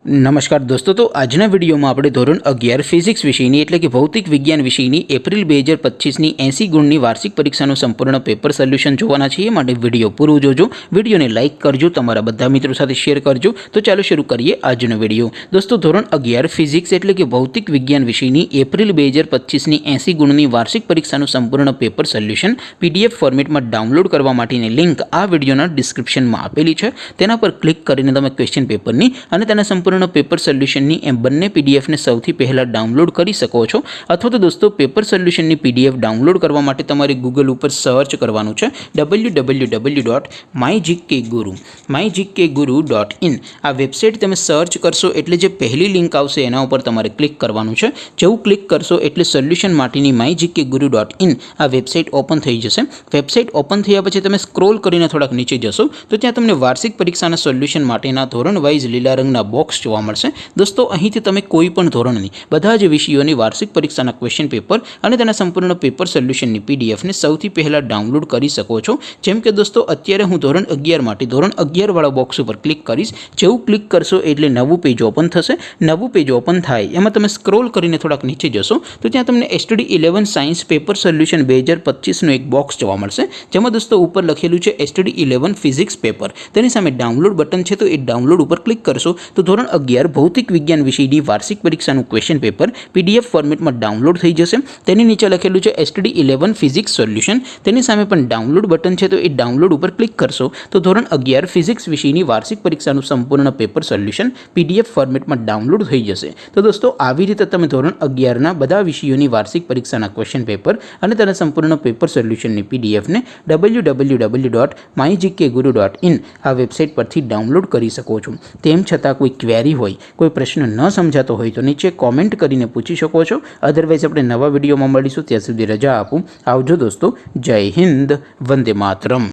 नमस्कार दोस्तों, तो आजना विडियो में આપણે ધોરણ 11 ફિઝિક્સ વિષયની એટલે કે ભૌતિક વિજ્ઞાન વિષયની એપ્રિલ 2025ની 80 ગુણની વાર્ષિક પરીક્ષાનું સંપૂર્ણ પેપર સોલ્યુશન જોવાના છીએ। માટે વિડિયો પૂરો જોજો, વિડિયોને લાઇક કરજો, તમારા બધા મિત્રો સાથે શેર કરજો। તો ચાલો શરૂ કરીએ આજનો વિડિયો। દોસ્તો, ધોરણ 11 ફિઝિક્સ એટલે કે ભૌતિક વિજ્ઞાન વિષયની એપ્રિલ 2025ની 80 ગુણની વાર્ષિક પરીક્ષાનું સંપૂર્ણ પેપર સોલ્યુશન પીડીએફ ફોર્મેટમાં ડાઉનલોડ કરવા માટેની લિંક આ વિડિયોના ડિસ્ક્રિપ્શનમાં આપેલી છે। તેના પર ક્લિક કરીને તમે ક્વેશ્ચન પેપરની અને તેના સંપૂર્ણ पेपर सोल्यूशन बंने पीडीएफ ने सौथी पहला डाउनलॉड कर सको छो। अथवा तो दोस्तों पेपर सोल्यूशन पीडीएफ डाउनलॉड करवा माटे तमारे गूगल पर सर्च करवानुं छे www.mygkguru.in आ वेबसाइट तमे सर्च करशो एटले जे पहली लिंक आवशे एना उपर तमारे क्लिक करवानुं छे। जेवुं क्लिक करशो एटले सोल्यूशन माटेनी mygkguru.in आ वेबसाइट ओपन थई जशे। वेबसाइट ओपन थया पछी तमे स्क्रॉल करीने थोड़ाक नीचे जशो तो त्यां तमने वार्षिक परीक्षाना सोल्यूशन माटेना धोरण वाइज लीला रंगना बॉक्स જોવા મળશે। दोस्तों, અહીંથી તમે કોઈ પણ ધોરણની બધા જ વિષયોની વાર્ષિક પરીક્ષાના ક્વેશ્ચન પેપર અને તેના સંપૂર્ણ પેપર સોલ્યુશનની પીડીએફને સૌથી પહેલા ડાઉનલોડ કરી શકો છો। જેમ કે દોસ્તો, અત્યારે હું ધોરણ 11 માટે ધોરણ 11 વાળા બોક્સ ઉપર ક્લિક કરીશ। જેવું ક્લિક કરશો એટલે નવું પેજ ઓપન થશે। નવું પેજ ઓપન થાય એમાં તમે સ્ક્રોલ કરીને થોડાક નીચે જશો તો ત્યાં તમને STD 11 સાયન્સ પેપર સોલ્યુશન 2025નું એક બોક્સ જોવા મળશે। જેમાં દોસ્તો ઉપર લખેલું છે STD 11 ફિઝિક્સ પેપર। તેની સામે ડાઉનલોડ બટન છે, તો એ ડાઉનલોડ ઉપર ક્લિક કરશો તો ધોરણ 11 भौतिक विज्ञान विषयની वार्षिक परीक्षाનું क्वेश्चन पेपर पीडीएफ फॉर्मेट में डाउनलॉड થઈ જશે। તેની નીચે લખેલું છે STD 11 ફિઝિક્સ સોલ્યુશન। તેની સામે પણ ડાઉનલોડ બટન છે, તો એ ડાઉનલોડ ઉપર ક્લિક કરશો તો ધોરણ 11 ફિઝિક્સ વિષયની વાર્ષિક પરીક્ષાનું સંપૂર્ણ પેપર સોલ્યુશન પીડીએફ ફોર્મેટમાં ડાઉનલોડ થઈ જશે। તો દોસ્તો, આવી રીતે તમે ધોરણ 11ના બધા વિષયોની વાર્ષિક પરીક્ષાના ક્વેશ્ચન પેપર અને તેના સંપૂર્ણ પેપર સોલ્યુશનની પીડીએફને www.mygkguru.in આ વેબસાઇટ પરથી ડાઉનલોડ કરી શકો છો। તેમ છતાં કોઈ ક્વેરી હોય, कोई प्रश्न न समझातो हो तो नीचे कॉमेंट करीने पूछी शको छो। अदरवाइज अपने नवा विडियो में मळीशुं, त्यां सुधी रजा आपो। आवजो दोस्तों। जय हिंद, वंदे मातरम।